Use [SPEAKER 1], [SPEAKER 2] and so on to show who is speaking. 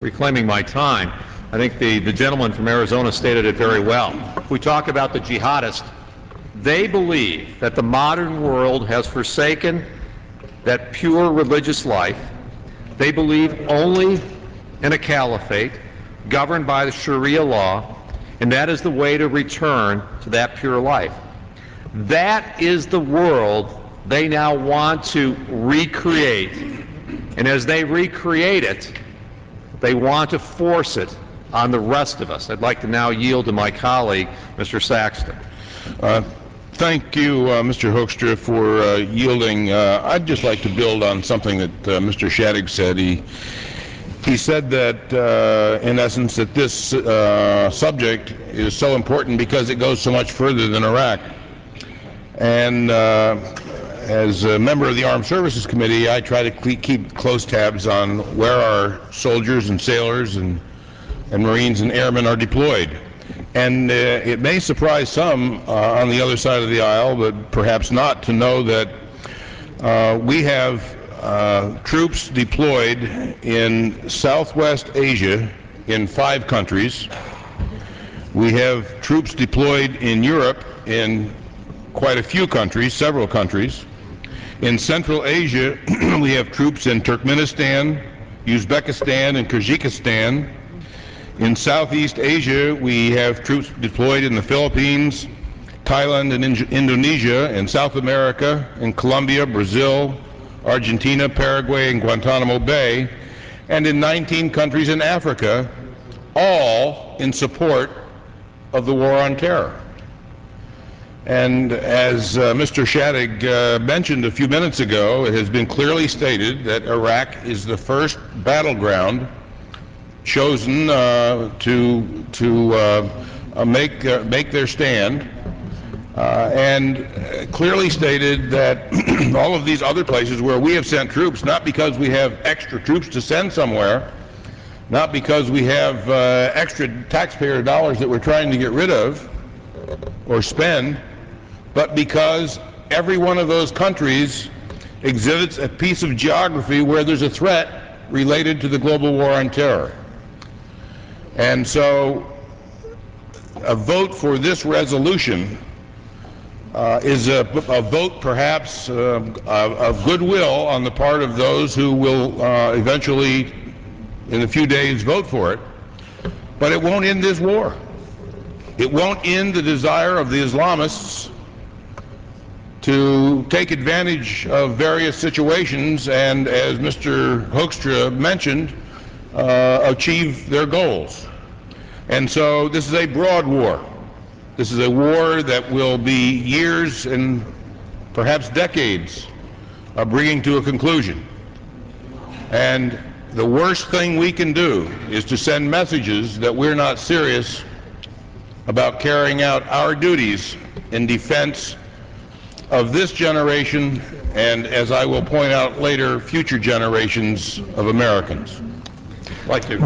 [SPEAKER 1] reclaiming my time. I think the gentleman from Arizona stated it very well. If we talk about the jihadists, they believe that the modern world has forsaken that pure religious life. They believe only in a caliphate governed by the Sharia law, and that is the way to return to that pure life. That is the world they now want to recreate, and as they recreate it, they want to force it on the rest of us. I'd like to now yield to my colleague, Mr. Saxton.
[SPEAKER 2] Thank you, Mr. Hoekstra, for yielding. I'd just like to build on something that Mr. Shadegg said. He said that, in essence, that this subject is so important because it goes so much further than Iraq. And as a member of the Armed Services Committee, I try to keep close tabs on where our soldiers and sailors and Marines and airmen are deployed. And it may surprise some on the other side of the aisle, but perhaps not, to know that we have troops deployed in Southwest Asia in 5 countries. We have troops deployed in Europe in quite a few countries, several countries. In Central Asia, we have troops in Turkmenistan, Uzbekistan, and Kyrgyzstan. In Southeast Asia, we have troops deployed in the Philippines, Thailand, and Indonesia. In South America, in Colombia, Brazil, Argentina, Paraguay, and Guantanamo Bay. And in 19 countries in Africa, all in support of the war on terror. And as Mr. Shadegg mentioned a few minutes ago, it has been clearly stated that Iraq is the first battleground chosen to make their stand, and clearly stated that all of these other places where we have sent troops, not because we have extra troops to send somewhere, not because we have extra taxpayer dollars that we're trying to get rid of or spend, but because every one of those countries exhibits a piece of geography where there's a threat related to the global war on terror. And so a vote for this resolution is a vote perhaps of goodwill on the part of those who will eventually in a few days vote for it, but it won't end this war. It won't end the desire of the Islamists to take advantage of various situations and, as Mr. Hoekstra mentioned, achieve their goals. And so this is a broad war. This is a war that will be years and perhaps decades of bringing to a conclusion. And the worst thing we can do is to send messages that we're not serious about carrying out our duties in defense of this generation and, as I will point out later, future generations of Americans.
[SPEAKER 1] I'd like to